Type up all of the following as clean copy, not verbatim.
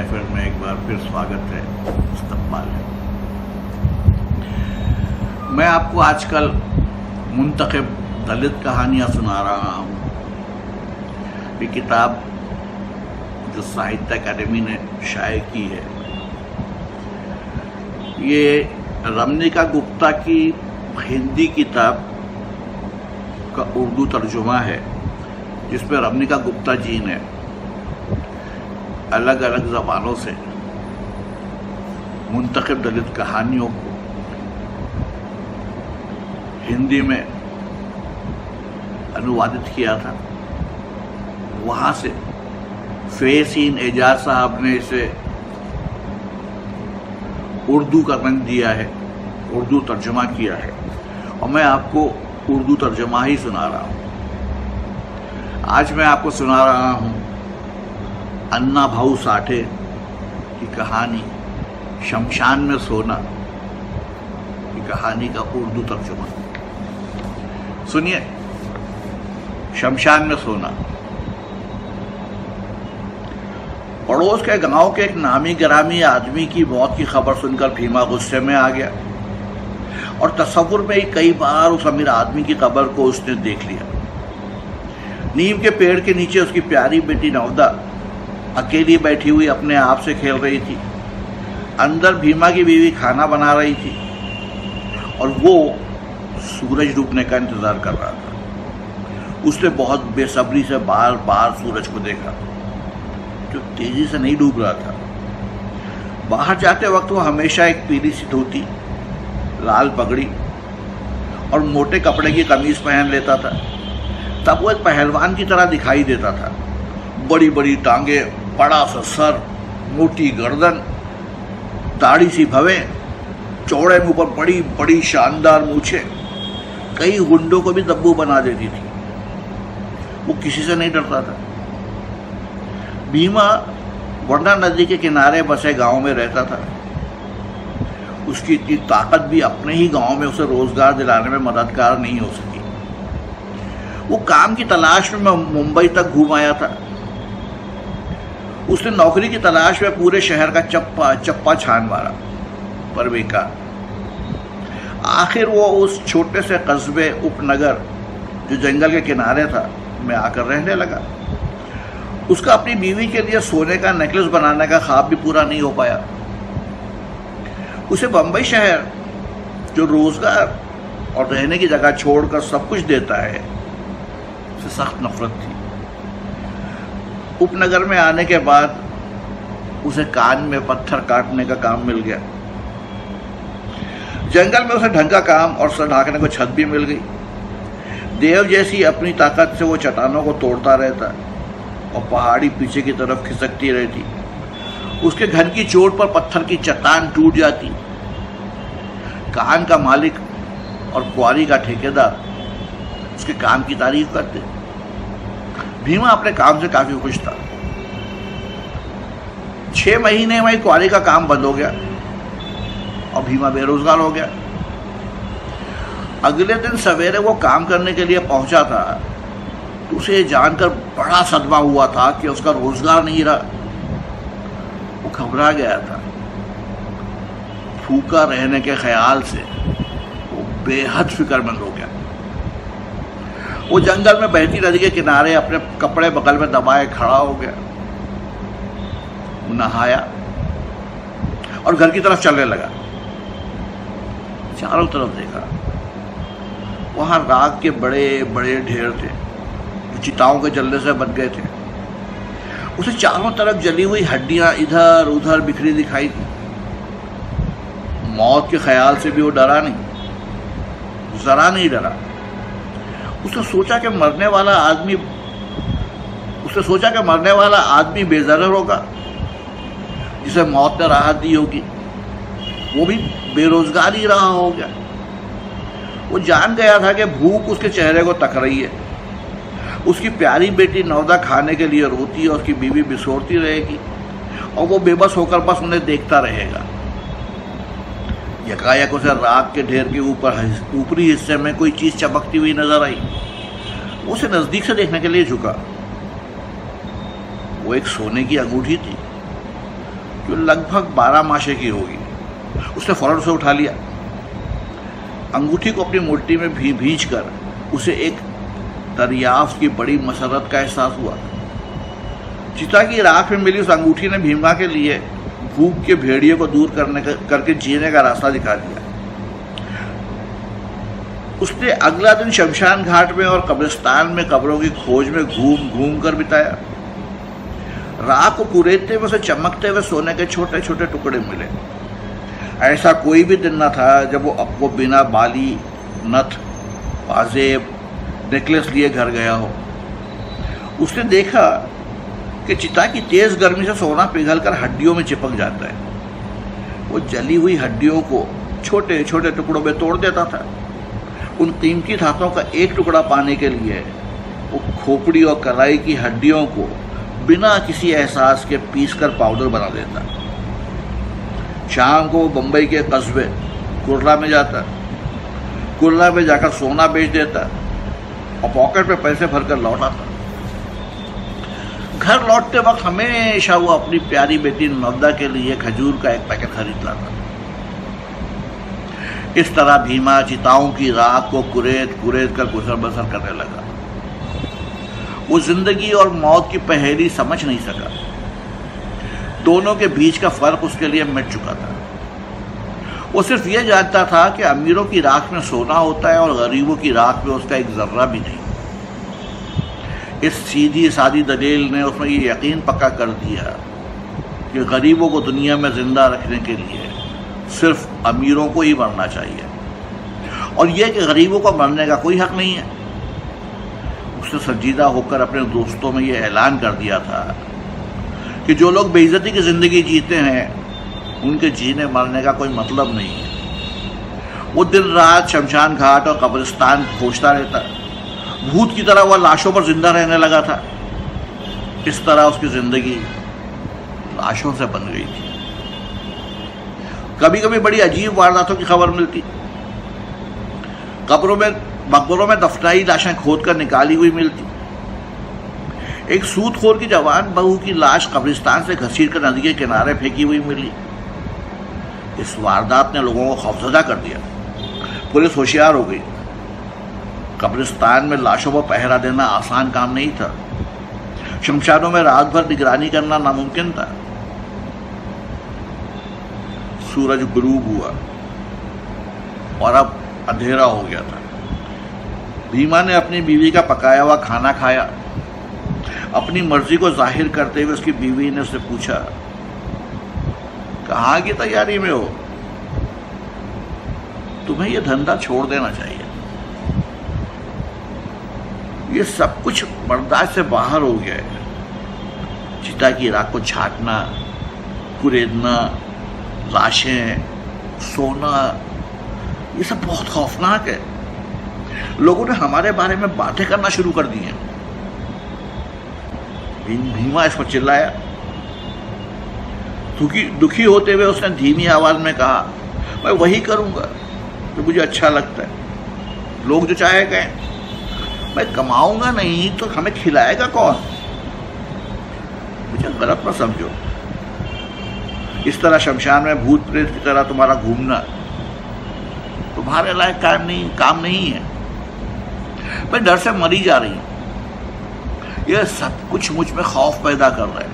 महफिल में एक बार फिर स्वागत है, इस्तकबाल है। मैं आपको आजकल मुंतखब दलित कहानियाँ सुना रहा हूँ। ये किताब जो साहित्य अकादमी ने शाये की है, ये रमनिका गुप्ता की हिंदी किताब का उर्दू तर्जुमा है, जिसमें रमनिका गुप्ता जी ने अलग अलग ज़बानों से मुंतखब दलित कहानियों को हिंदी में अनुवादित किया था। वहाँ से फेसीन एजाज साहब ने इसे उर्दू का रंग दिया है, उर्दू तर्जुमा किया है, और मैं आपको उर्दू तर्जुमा ही सुना रहा हूँ। आज मैं आपको सुना रहा हूँ अन्ना भाऊ साठे की कहानी शमशान में सोना की कहानी का उर्दू तर्जुमा। सुनिए, शमशान में सोना। पड़ोस के गांव के एक नामी गिरामी आदमी की मौत की खबर सुनकर भीमा गुस्से में आ गया और तस्वुर में ही कई बार उस अमीर आदमी की कब्र को उसने देख लिया। नीम के पेड़ के नीचे उसकी प्यारी बेटी नवदा अकेली बैठी हुई अपने आप से खेल रही थी। अंदर भीमा की बीवी खाना बना रही थी और वो सूरज डूबने का इंतजार कर रहा था। उसने बहुत बेसब्री से बार बार सूरज को देखा, जो तेजी से नहीं डूब रहा था। बाहर जाते वक्त वो हमेशा एक पीली सी धोती, लाल पगड़ी और मोटे कपड़े की कमीज पहन लेता था। तब वो एक पहलवान की तरह दिखाई देता था। बड़ी बड़ी टांगे, बड़ा सा सर, मोटी गर्दन, दाढ़ी सी भवें, चौड़े मुंह पर बड़ी बड़ी शानदार मूछें कई गुंडों को भी दब्बू बना देती थी। वो किसी से नहीं डरता था। भीमा वर्धा नदी के किनारे बसे गांव में रहता था। उसकी इतनी ताकत भी अपने ही गांव में उसे रोजगार दिलाने में मददगार नहीं हो सकी। वो काम की तलाश में मुंबई तक घूम आया था। उसने नौकरी की तलाश में पूरे शहर का चप्पा छान मारा, पर बेकार। आखिर वो उस छोटे से कस्बे उपनगर जो जंगल के किनारे था में आकर रहने लगा। उसका अपनी बीवी के लिए सोने का नेकलेस बनाने का ख्वाब भी पूरा नहीं हो पाया। उसे बंबई शहर, जो रोजगार और रहने की जगह छोड़कर सब कुछ देता है, उससे सख्त नफरत थी। उपनगर में आने के बाद उसे कान में पत्थर काटने का काम मिल गया। जंगल में उसे ढंग का काम और सर ढांकने को छत भी मिल गई। देव जैसी अपनी ताकत से वो चट्टानों को तोड़ता रहता और पहाड़ी पीछे की तरफ खिसकती रहती। उसके घर की चोट पर पत्थर की चट्टान टूट जाती। कान का मालिक और क्वारी का ठेकेदार उसके काम की तारीफ करते। भीमा अपने काम से काफी खुश था। 6 महीने में क्वारी का काम बंद हो गया और भीमा बेरोजगार हो गया। अगले दिन सवेरे वो काम करने के लिए पहुंचा था तो उसे जानकर बड़ा सदमा हुआ था कि उसका रोजगार नहीं रहा। वो घबरा गया था। भूखा रहने के ख्याल से वो बेहद फिक्रमंद हो गया। वो जंगल में बहती नदी के किनारे अपने कपड़े बगल में दबाए खड़ा हो गया। वो नहाया और घर की तरफ चलने लगा। चारों तरफ देखा। वहां राख के बड़े बड़े ढेर थे जो चिताओं के जलने से बच गए थे। उसे चारों तरफ जली हुई हड्डियां इधर उधर बिखरी दिखाई दी। मौत के ख्याल से भी वो डरा नहीं, जरा नहीं डरा। उसने सोचा कि मरने वाला आदमी बेज़रर होगा जिसे मौत ने राहत दी होगी। वो भी बेरोजगार ही रहा हो गया। वो जान गया था कि भूख उसके चेहरे को तक रही है। उसकी प्यारी बेटी नवदा खाने के लिए रोती है और उसकी बीवी बिसोरती रहेगी और वो बेबस होकर बस उन्हें देखता रहेगा। यकायक उसे राख के ढेर के ऊपरी हिस्से में कोई चीज चमकती हुई नजर आई। उसे नजदीक से देखने के लिए झुका। वो एक सोने की अंगूठी थी। जो लगभग 12 मासे की होगी। उसने फौरन उसे उठा लिया, अंगूठी को अपनी मुट्ठी में भींच कर उसे एक दरियाफ्त की बड़ी मसरत का एहसास हुआ। चिता की राख में मिली उस अंगूठी ने भीमा के लिए भूख के भेड़िए को दूर करके जीने का रास्ता दिखा दिया। उसने अगला दिन शमशान घाट में और कब्रिस्तान में कब्रों की खोज में घूम घूम कर बिताया। राख को कुरेदते हुए उसे चमकते हुए सोने के छोटे छोटे टुकड़े मिले। ऐसा कोई भी दिन न था जब वो बिना बाली, नथ, पाजेब, नेकलेस लिए घर गया हो। उसने देखा कि चिता की तेज गर्मी से सोना पिघलकर हड्डियों में चिपक जाता है। वो जली हुई हड्डियों को छोटे छोटे टुकड़ों में तोड़ देता था। उन कीमती धातुओं का एक टुकड़ा पाने के लिए वो खोपड़ी और कलाई की हड्डियों को बिना किसी एहसास के पीसकर पाउडर बना देता। शाम को वो बंबई के कस्बे कुर्ला में जाता। कुर्ला में जाकर सोना बेच देता और पॉकेट में पैसे भरकर लौट आता। घर लौटते वक्त हमेशा वो अपनी प्यारी बेटी नवदा के लिए खजूर का एक पैकेट खरीद लाता। इस तरह भीमा चिताओं की राख को कुरेद कुरेद कर गुजर बसर करने लगा। वो जिंदगी और मौत की पहेली समझ नहीं सका। दोनों के बीच का फर्क उसके लिए मिट चुका था। वो सिर्फ ये जानता था कि अमीरों की राख में सोना होता है और गरीबों की राख में उसका एक जर्रा भी नहीं। इस सीधी सादी दलील ने उसमें ये यकीन पक्का कर दिया कि गरीबों को दुनिया में जिंदा रखने के लिए सिर्फ अमीरों को ही मरना चाहिए और यह कि गरीबों को मरने का कोई हक नहीं है। उसने संजीदा होकर अपने दोस्तों में यह ऐलान कर दिया था कि जो लोग बेइज्जती की जिंदगी जीते हैं उनके जीने मरने का कोई मतलब नहीं है। वो दिन रात शमशान घाट और कब्रिस्तान खोजता रहता। भूत की तरह वह लाशों पर जिंदा रहने लगा था। इस तरह उसकी जिंदगी लाशों से बन गई थी। कभी कभी बड़ी अजीब वारदातों की खबर मिलती। मकबरों में दफनाई लाशें खोदकर निकाली हुई मिलती। एक सूदखोर की जवान बहू की लाश कब्रिस्तान से घसीट कर नदी के किनारे फेंकी हुई मिली। इस वारदात ने लोगों को खौफजदा कर दिया। पुलिस होशियार हो गई। कब्रिस्तान में लाशों पर पहरा देना आसान काम नहीं था। शमशानों में रात भर निगरानी करना नामुमकिन था। सूरज गुरूब हुआ और अब अंधेरा हो गया था। भीमा ने अपनी बीवी का पकाया हुआ खाना खाया। अपनी मर्जी को जाहिर करते हुए उसकी बीवी ने उससे पूछा, कहाँ की तैयारी में हो? तुम्हें यह धंधा छोड़ देना चाहिए। ये सब कुछ बर्दाश्त से बाहर हो गया है। चिता की राख को छाटना, कुरेदना, लाशें, सोना, ये सब बहुत खौफनाक है। लोगों ने हमारे बारे में बातें करना शुरू कर दी हैं। भीमा इस पर चिल्लाया। दुखी होते हुए उसने धीमी आवाज में कहा, मैं वही करूंगा जो मुझे अच्छा लगता है। लोग जो चाहे कहें। मैं कमाऊंगा नहीं तो हमें खिलाएगा कौन? मुझे गलत मत समझो। इस तरह शमशान में भूत प्रेत की तरह तुम्हारा घूमना तुम्हारे लायक काम नहीं है। मैं डर से मरी जा रही हूं। यह सब कुछ मुझ में खौफ पैदा कर रहा है।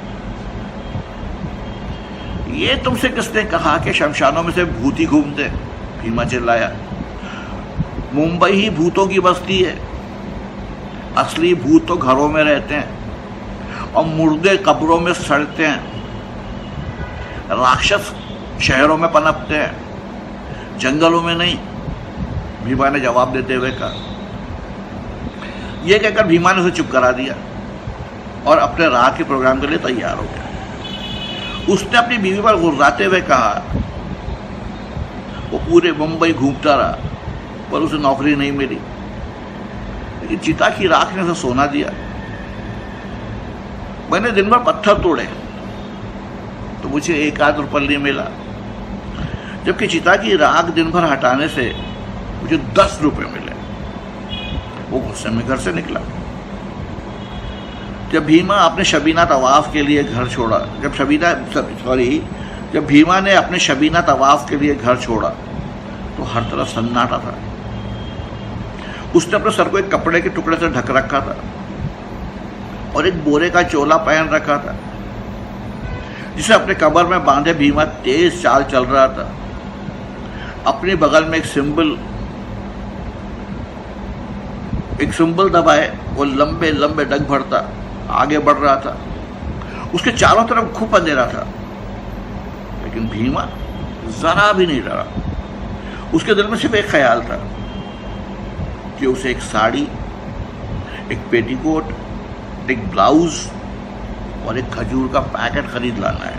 ये तुमसे किसने कहा कि शमशानों में से भूत ही घूमते? भीमा चिल्लाया। मुंबई ही भूतों की बस्ती है। असली भूत तो घरों में रहते हैं और मुर्दे कब्रों में सड़ते हैं। राक्षस शहरों में पनपते हैं, जंगलों में नहीं, भीमा ने जवाब देते हुए कहा। यह कहकर भीमा ने उसे चुप करा दिया और अपने रात के प्रोग्राम के लिए तैयार हो गया। उसने अपनी बीवी पर गुर्राते हुए कहा। वो पूरे मुंबई घूमता रहा पर उसे नौकरी नहीं मिली, लेकिन चिता की राख ने उसे सोना दिया। मैंने दिन भर पत्थर तोड़े तो मुझे एक आध रुपया मिला, जबकि चिता की राख दिन भर हटाने से मुझे 10 रुपये मिले। वो गुस्से में घर से निकला। जब भीमा अपने शबीना तवाफ के लिए घर छोड़ा, जब भीमा ने अपने शबीना तवाफ के लिए घर छोड़ा तो हर तरफ सन्नाटा था। उसने अपने सर को एक कपड़े के टुकड़े से ढक रखा था और एक बोरे का चोला पहन रखा था, जिसे अपने कमर में बांधे भीमा तेज चाल चल रहा था। अपने बगल में एक सिंबल दबाए वो लंबे लंबे डग भरता आगे बढ़ रहा था। उसके चारों तरफ खूब अंधेरा था, लेकिन भीमा जरा भी नहीं डरा। उसके दिल में सिर्फ एक ख्याल था कि उसे एक साड़ी, एक पेटीकोट, एक ब्लाउज और एक खजूर का पैकेट खरीद लाना है।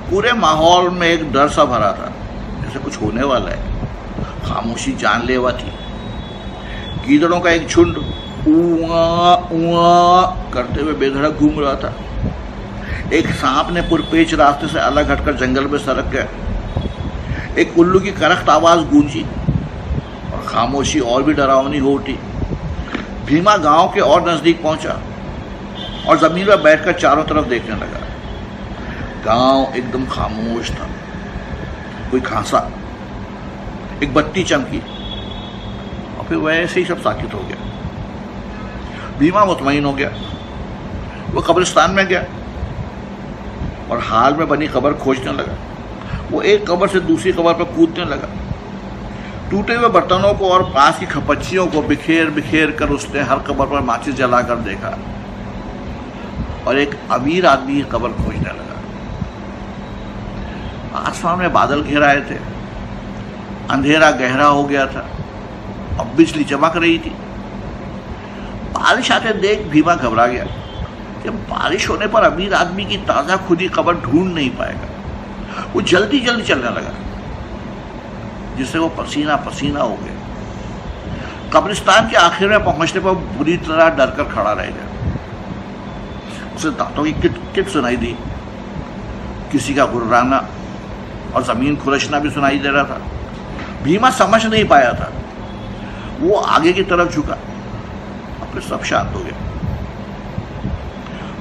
पूरे माहौल में एक डर सा भरा था, जैसे कुछ होने वाला है। खामोशी जानलेवा थी। गीदड़ों का एक झुंड उआ उआ करते हुए बेधड़क घूम रहा था। एक सांप ने पुरपेच रास्ते से अलग हटकर जंगल में सरक गया। एक उल्लू की करख्त आवाज गूंजी और खामोशी और भी डरावनी हो उठी। भीमा गांव के और नजदीक पहुंचा और जमीन पर बैठकर चारों तरफ देखने लगा। गांव एकदम खामोश था। कोई खांसा, एक बत्ती चमकी और फिर वैसे ही सब साकित हो गया। भीमा मुतमईन हो गया। वो कब्रिस्तान में गया और हाल में बनी कब्र खोजने लगा। वो एक कब्र से दूसरी कब्र पर कूदने लगा। टूटे हुए बर्तनों को और पास की खपच्चियों को बिखेर बिखेर कर उसने हर कब्र पर माचिस जलाकर देखा और एक अमीर आदमी की कब्र खोजने लगा। आसमान में बादल घेर आए थे। अंधेरा गहरा हो गया था और बिजली चमक रही थी। बारिश आते देख भीमा घबरा गया कि बारिश होने पर अमीर आदमी की ताजा खुदी कब्र ढूंढ नहीं पाएगा। वो जल्दी जल्दी चलने लगा, जिससे वो पसीना पसीना हो गया। कब्रिस्तान के आखिर में पहुंचने पर बुरी तरह डर कर खड़ा रह गया। उसे दांतों की किट किट सुनाई दी, किसी का गुर्राना और जमीन खुरचना भी सुनाई दे रहा था। भीमा समझ नहीं पाया था। वो आगे की तरफ झुका, फिर सब शांत हो गया।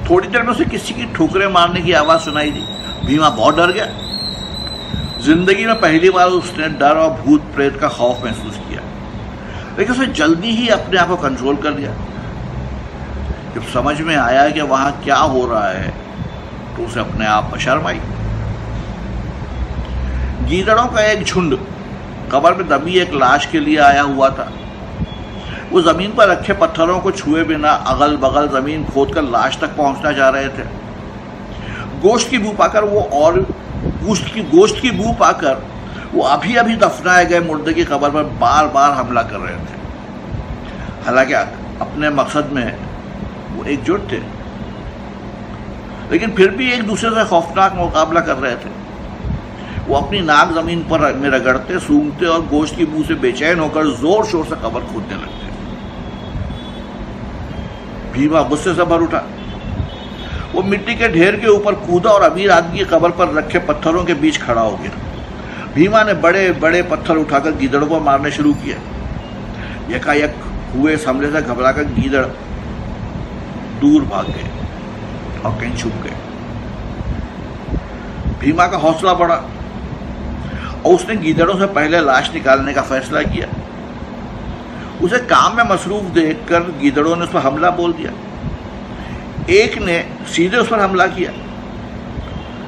थोड़ी देर में उसे किसी की ठोकरें मारने की आवाज सुनाई दी। भीमा बहुत डर गया। जिंदगी में पहली बार उसने डर और भूत प्रेत का खौफ महसूस किया, लेकिन उसने जल्दी ही अपने आप को कंट्रोल कर लिया। जब समझ में आया कि वहां क्या हो रहा है तो उसे अपने आप पर शर्म आई। गीदड़ों का एक झुंड कब्र में दबी एक लाश के लिए आया हुआ था। वो जमीन पर रखे पत्थरों को छुए बिना अगल बगल जमीन खोदकर लाश तक पहुंचना चाह रहे थे। गोश्त की बू पाकर वो अभी अभी दफनाए गए मुर्दे की कब्र पर बार बार हमला कर रहे थे। हालांकि अपने मकसद में वो एकजुट थे, लेकिन फिर भी एक दूसरे से खौफनाक मुकाबला कर रहे थे। वो अपनी नाक जमीन पर में रगड़ते, सूंघते और गोश्त की बू से बेचैन होकर जोर शोर से कब्र खोदने लगते। भीमा गुस्से से भर उठा। वो मिट्टी के ढेर के ऊपर कूदा और अमीर आदमी की कब्र पर रखे पत्थरों के बीच खड़ा हो गया। भीमा ने बड़े बड़े पत्थर उठाकर गीदड़ों को मारने शुरू किया। यकायक हुए इस हमले से घबराकर गीदड़ दूर भाग गए और कहीं छुप गए। भीमा का हौसला बढ़ा और उसने गीदड़ों से पहले लाश निकालने का फैसला किया। उसे काम में मसरूफ देखकर गीदड़ों ने उस पर हमला बोल दिया। एक ने सीधे उस पर हमला किया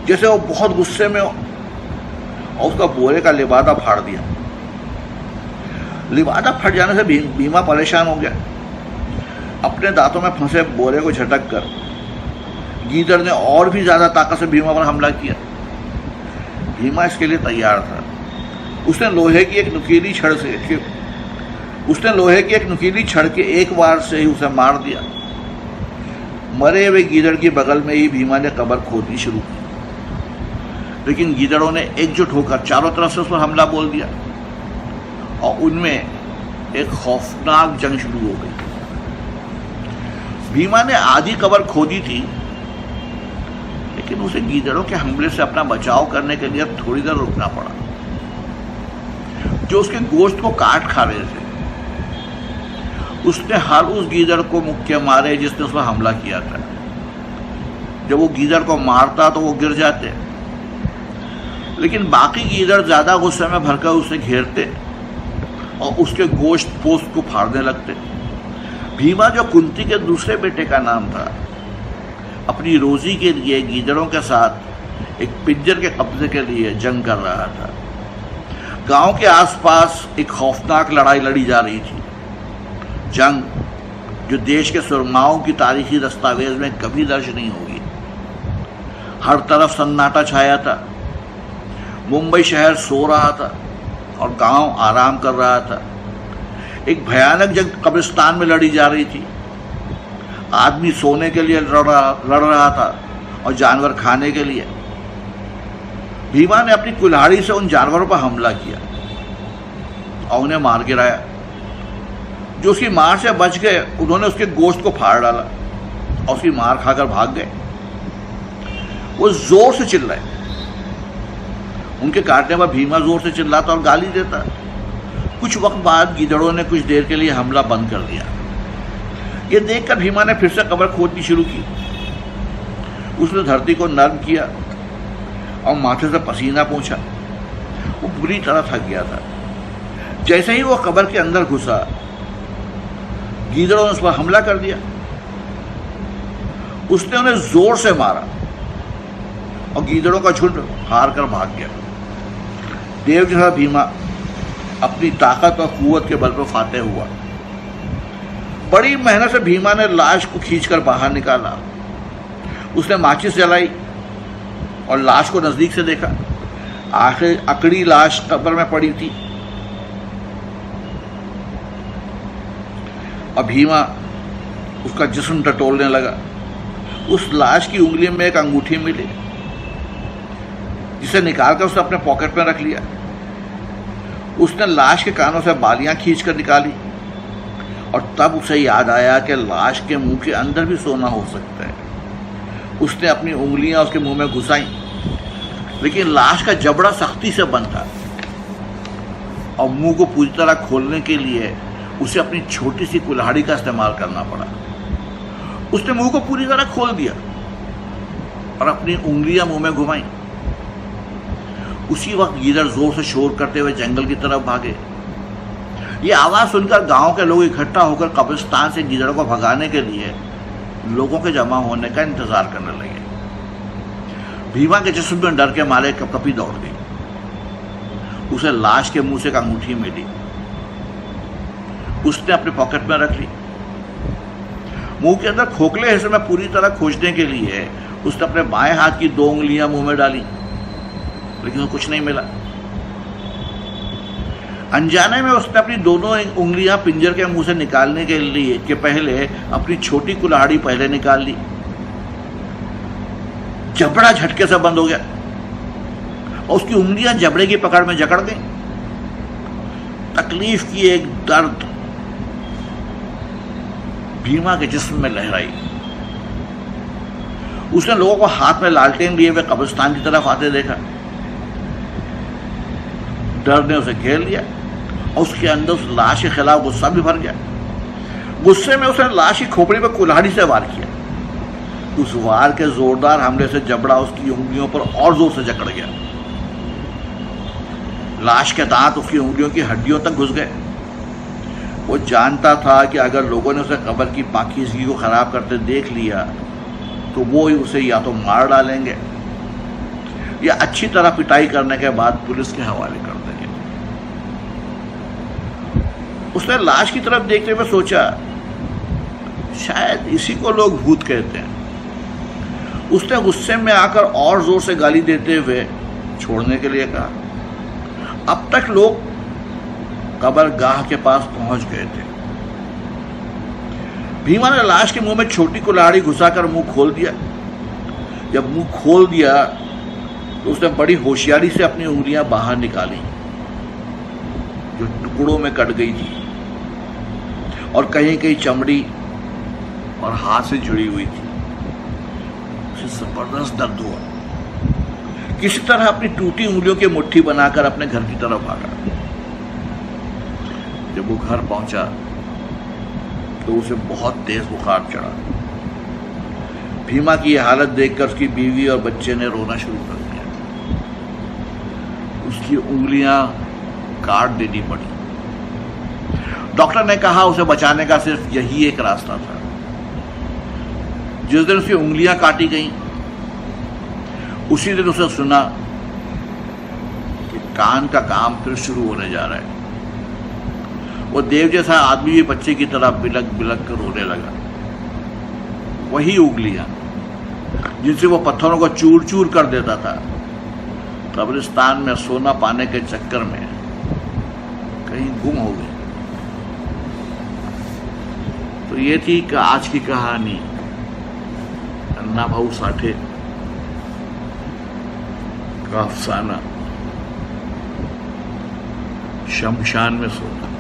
जैसे वो बहुत गुस्से में हो और उसका बोरे का लिबादा फाड़ दिया। लिबादा फट जाने से भीमा परेशान हो गया। अपने दांतों में फंसे बोरे को झटक कर गीदड़ ने और भी ज्यादा ताकत से भीमा पर हमला किया। भीमा इसके लिए तैयार था। उसने लोहे की एक नुकीली छड़ के एक बार से ही उसे मार दिया। मरे हुए गीदड़ के बगल में ही भीमा ने कब्र खोदनी शुरू की, लेकिन गीदड़ों ने एकजुट होकर चारों तरफ से उस पर हमला बोल दिया और उनमें एक खौफनाक जंग शुरू हो गई। भीमा ने आधी कब्र खोदी थी, लेकिन उसे गीदड़ों के हमले से अपना बचाव करने के लिए थोड़ी देर रुकना पड़ा, जो उसके गोश्त को काट खा रहे थे। उसने हर उस गीदड़ को मुक्के मारे जिसने उस पर हमला किया था। जब वो गीदड़ को मारता तो वो गिर जाते लेकिन बाकी गीदड़ ज्यादा गुस्से में भरकर उसे घेरते और उसके गोश्त पोस्ट को फाड़ने लगते। भीमा, जो कुंती के दूसरे बेटे का नाम था, अपनी रोजी के लिए गीदड़ों के साथ एक पिंजर के कब्जे के लिए जंग कर रहा था। गांव के आसपास एक खौफनाक लड़ाई लड़ी जा रही थी, जंग जो देश के सुरमाओं की तारीखी दस्तावेज में कभी दर्ज नहीं होगी। हर तरफ सन्नाटा छाया था। मुंबई शहर सो रहा था और गांव आराम कर रहा था। एक भयानक जंग कब्रिस्तान में लड़ी जा रही थी। आदमी सोने के लिए लड़ रहा था और जानवर खाने के लिए। भीमा ने अपनी कुल्हाड़ी से उन जानवरों पर हमला किया और उन्हें मार गिराया। जो उसकी मार से बच गए, उन्होंने उसके गोश्त को फाड़ डाला और उसकी मार खाकर भाग गए। वो जोर से चिल्लाए। उनके काटने पर भीमा जोर से चिल्लाता और गाली देता। कुछ वक्त बाद गीदड़ों ने कुछ देर के लिए हमला बंद कर दिया। ये देखकर भीमा ने फिर से कब्र खोदनी शुरू की। उसने धरती को नरम किया और माथे से पसीना पोंछा। वो बुरी तरह थक गया था। जैसे ही वो कब्र के अंदर घुसा, गीदड़ों ने उस पर हमला कर दिया। उसने उन्हें जोर से मारा और गीदड़ों का झुंड हार कर भाग गया। देव जैसा भीमा अपनी ताकत और कुव्वत के बल पर फाते हुआ। बड़ी मेहनत से भीमा ने लाश को खींचकर बाहर निकाला। उसने माचिस जलाई और लाश को नजदीक से देखा। आखिर अकड़ी लाश कब्र में पड़ी थी और भीमा उसका जिस्म टटोलने लगा। उस लाश की उंगली में एक अंगूठी मिली, जिसे निकालकर उसने अपने पॉकेट में रख लिया। उसने लाश के कानों से बालियां खींचकर निकाली और तब उसे याद आया कि लाश के मुंह के अंदर भी सोना हो सकता है। उसने अपनी उंगलियां उसके मुंह में घुसाई, लेकिन लाश का जबड़ा सख्ती से बंद था और मुंह को पूरी तरह खोलने के लिए उसे अपनी छोटी सी कुल्हाड़ी का इस्तेमाल करना पड़ा। उसने मुंह को पूरी तरह खोल दिया और अपनी उंगलियां मुंह में घुमाई। उसी वक्त गीदड़ जोर से शोर करते हुए जंगल की तरफ भागे। ये आवाज सुनकर गांव के लोग इकट्ठा होकर कब्रिस्तान से गीदड़ों को भगाने के लिए लोगों के जमा होने का इंतजार करने लगे। भीमा के जिस्म में डर के मारे कपकपी दौड़ गई। उसे लाश के मुंह से एक अंगूठी मिली। उसने अपने पॉकेट में रख ली। मुंह के अंदर खोखले हिस्से में पूरी तरह खोजने के लिए उसने अपने बाएं हाथ की 2 उंगलियां मुंह में डाली, लेकिन वो कुछ नहीं मिला। अनजाने में उसने अपनी दोनों उंगलियां पिंजर के मुंह से निकालने के लिए कि पहले अपनी छोटी कुल्हाड़ी पहले निकाल ली। जबड़ा झटके से बंद हो गया और उसकी उंगलियां जबड़े की पकड़ में जकड़ गई। तकलीफ की एक दर्द भीमा के जिस्म में लहराई। उसने लोगों को हाथ में लालटेन लिए हुए कब्रिस्तान की तरफ आते देखा। डर ने उसे घेर लिया और उसके अंदर उस लाश के खिलाफ गुस्सा भी भर गया। गुस्से में उसने लाश की खोपड़ी पर कुल्हाड़ी से वार किया। उस वार के जोरदार हमले से जबड़ा उसकी उंगलियों पर और जोर से जकड़ गया। लाश के दांत उसकी उंगलियों की हड्डियों तक घुस गए। वो जानता था कि अगर लोगों ने उसे कब्र की पाकीज़गी को खराब करते देख लिया तो वो उसे या तो मार डालेंगे या अच्छी तरह पिटाई करने के बाद पुलिस के हवाले कर देंगे। उसने लाश की तरफ देखते हुए सोचा, शायद इसी को लोग भूत कहते हैं। उसने गुस्से में आकर और जोर से गाली देते हुए छोड़ने के लिए कहा। अब तक लोग कब्रगाह के पास पहुंच गए थे। भीमा ने लाश के मुंह में छोटी कुल्हाड़ी घुसाकर मुंह खोल दिया। जब मुंह खोल दिया तो उसने बड़ी होशियारी से अपनी उंगलियां बाहर निकाली, जो टुकड़ों में कट गई थी और कहीं कहीं चमड़ी और हाथ से जुड़ी हुई थी। उसे जबरदस्त दर्द हुआ। किसी तरह अपनी टूटी उंगलियों की मुट्ठी बनाकर अपने घर की तरफ भागा। जब वो घर पहुंचा तो उसे बहुत तेज बुखार चढ़ा। भीमा की यह हालत देखकर उसकी बीवी और बच्चे ने रोना शुरू कर दिया। उसकी उंगलियां काट देनी पड़ी। डॉक्टर ने कहा उसे बचाने का सिर्फ यही एक रास्ता था। जिस दिन उसकी उंगलियां काटी गईं, उसी दिन उसे सुना कि कान का काम फिर शुरू होने जा रहा है। वो देव जैसा आदमी भी बच्चे की तरह बिलक बिलक कर रोने लगा। वही उंगलियां जिनसे वो पत्थरों को चूर चूर कर देता था, कब्रिस्तान में सोना पाने के चक्कर में कहीं गुम हो गई। तो ये थी आज की कहानी अन्ना भाऊ साठे का अफसाना शमशान में सोना।